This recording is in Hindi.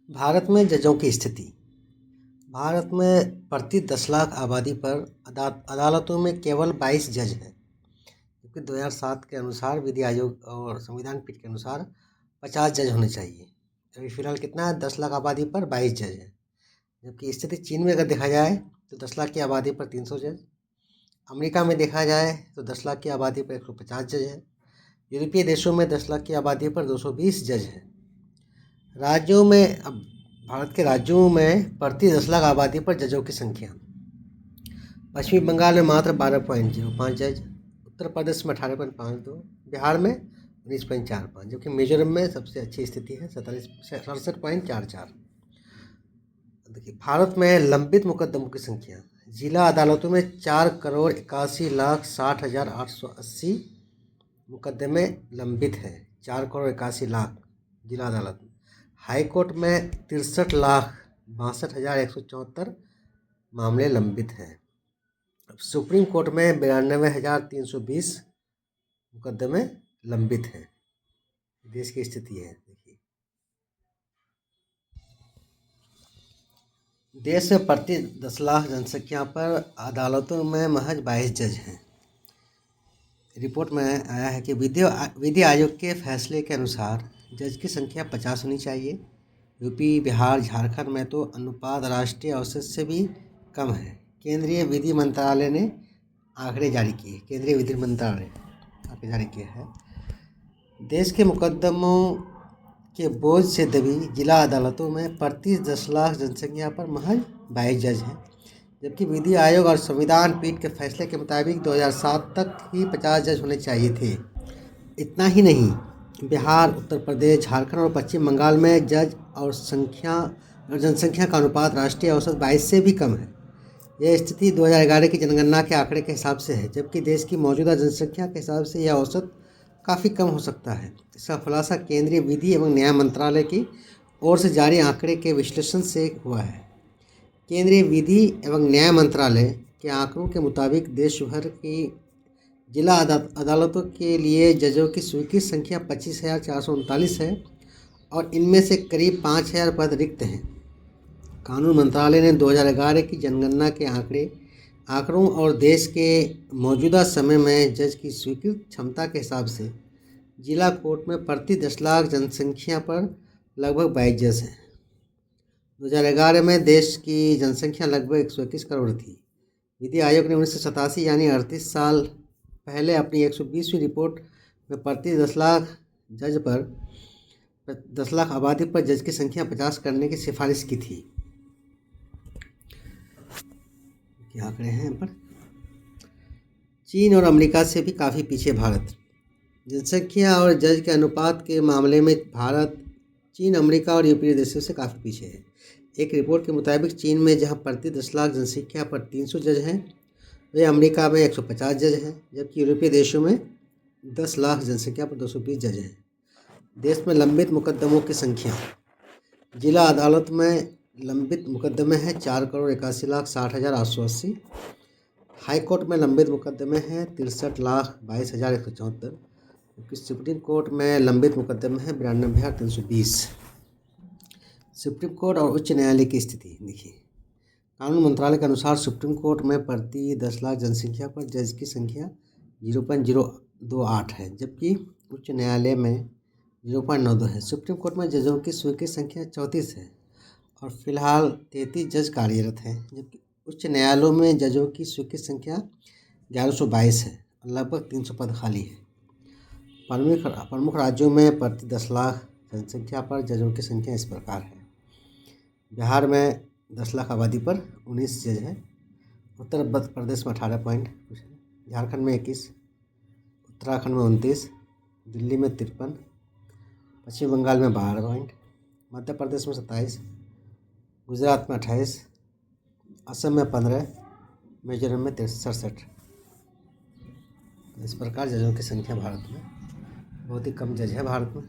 भारत में जजों की स्थिति। भारत में प्रति 10 लाख आबादी पर अदालतों में केवल 22 जज हैं, जबकि 2007 के अनुसार विधि आयोग और संविधान पीठ के अनुसार 50 जज होने चाहिए। अभी फिलहाल कितना है? 10 लाख आबादी पर 22 जज हैं। जबकि स्थिति चीन में अगर देखा जाए तो 10 लाख की आबादी पर 300 जज। अमेरिका में देखा जाए तो 10 लाख की आबादी पर 150 जज है। यूरोपीय देशों में 10 लाख की आबादी पर 220 जज हैं। राज्यों में अब भारत के राज्यों में प्रति 10 लाख आबादी पर जजों की संख्या। पश्चिमी बंगाल में मात्र 12.05 जज, उत्तर प्रदेश में 18.52, बिहार में 19.45, जबकि मिजोरम में सबसे अच्छी स्थिति है 67.44। देखिए, भारत में लंबित मुकदमों की संख्या। जिला अदालतों में 4,81,60,880 मुकदमे लंबित हैं। 4,81,00,000 जिला अदालत में। हाई कोर्ट में 63,62,174 मामले लंबित हैं। अब सुप्रीम कोर्ट में 92,320 मुकदमे लंबित हैं। देश की स्थिति है। देखिए, देश में प्रति 10 लाख जनसंख्या पर अदालतों में महज 22 जज हैं। रिपोर्ट में आया है कि विधि आयोग के फैसले के अनुसार जज की संख्या 50 होनी चाहिए। यूपी, बिहार, झारखंड में तो अनुपात राष्ट्रीय औसत से भी कम है। केंद्रीय विधि मंत्रालय ने आंकड़े जारी किए। केंद्रीय विधि मंत्रालय आंकड़े जारी किए हैं। देश के मुकदमों के बोझ से दबी जिला अदालतों में प्रति 10 लाख जनसंख्या पर महज 22 जज हैं, जबकि विधि आयोग और संविधान पीठ के फैसले के मुताबिक 2007 तक ही 50 जज होने चाहिए थे। इतना ही नहीं, बिहार, उत्तर प्रदेश, झारखंड और पश्चिम बंगाल में जज और जनसंख्या का अनुपात राष्ट्रीय औसत 22 से भी कम है। यह स्थिति 2011 की जनगणना के आंकड़े के हिसाब से है, जबकि देश की मौजूदा जनसंख्या के हिसाब से यह औसत काफ़ी कम हो सकता है। इसका खुलासा केंद्रीय विधि एवं न्याय मंत्रालय की ओर से जारी आंकड़े के विश्लेषण से हुआ है। केंद्रीय विधि एवं न्याय मंत्रालय के आंकड़ों के मुताबिक देश भर की जिला अदालतों के लिए जजों की स्वीकृत संख्या 25,439 है और इनमें से करीब 5,000 पद रिक्त हैं। कानून मंत्रालय ने 2011 की जनगणना के आंकड़ों और देश के मौजूदा समय में जज की स्वीकृत क्षमता के हिसाब से जिला कोर्ट में प्रति 10 लाख जनसंख्या पर लगभग 22 जज हैं। 2011 में देश की जनसंख्या लगभग 121 करोड़ थी। विधि आयोग ने 1987 यानी 38 साल पहले अपनी 120वीं रिपोर्ट में प्रति 10 लाख आबादी पर जज की संख्या 50 करने की सिफारिश की थी। क्या आंकड़े हैं पर? चीन और अमेरिका से भी काफ़ी पीछे भारत। जनसंख्या और जज के अनुपात के मामले में भारत चीन, अमेरिका और यूरोपीय देशों से काफ़ी पीछे है। एक रिपोर्ट के मुताबिक चीन में जहां प्रति 10 लाख जनसंख्या पर 300 जज हैं, वे अमेरिका में 150 जज हैं, जबकि यूरोपीय देशों में 10 लाख जनसंख्या पर 220 जज हैं। देश में लंबित मुकदमों की संख्या। जिला अदालत में लंबित मुकदमे हैं 4,81,60,880। हाई कोर्ट में लंबित मुकदमे हैं 63,22,174, जबकि सुप्रीम कोर्ट में लंबित मुकदमे हैं 92,320। सुप्रीम कोर्ट और उच्च न्यायालय की स्थिति देखिए। कानून मंत्रालय के अनुसार सुप्रीम कोर्ट में प्रति 10 लाख जनसंख्या पर जज की संख्या 0.028 है, जबकि उच्च न्यायालय में 0.92 है। सुप्रीम कोर्ट में जजों की स्वीकृत संख्या 34 है और फिलहाल 33 जज कार्यरत हैं, जबकि उच्च न्यायालयों में जजों की स्वीकृत संख्या 1122 है और लगभग 300 पद खाली है। प्रमुख राज्यों में प्रति 10 लाख जनसंख्या पर जजों की संख्या इस प्रकार है। बिहार में 10 लाख आबादी पर 19 जज हैं। उत्तर प्रदेश में 18 पॉइंट, झारखंड में 21, उत्तराखंड में 29, दिल्ली में 53, पश्चिम बंगाल में 12 पॉइंट, मध्य प्रदेश में 27, गुजरात में 28, असम में 15, मिजोरम में 67। इस प्रकार जजों की संख्या भारत में बहुत ही कम जज है भारत में।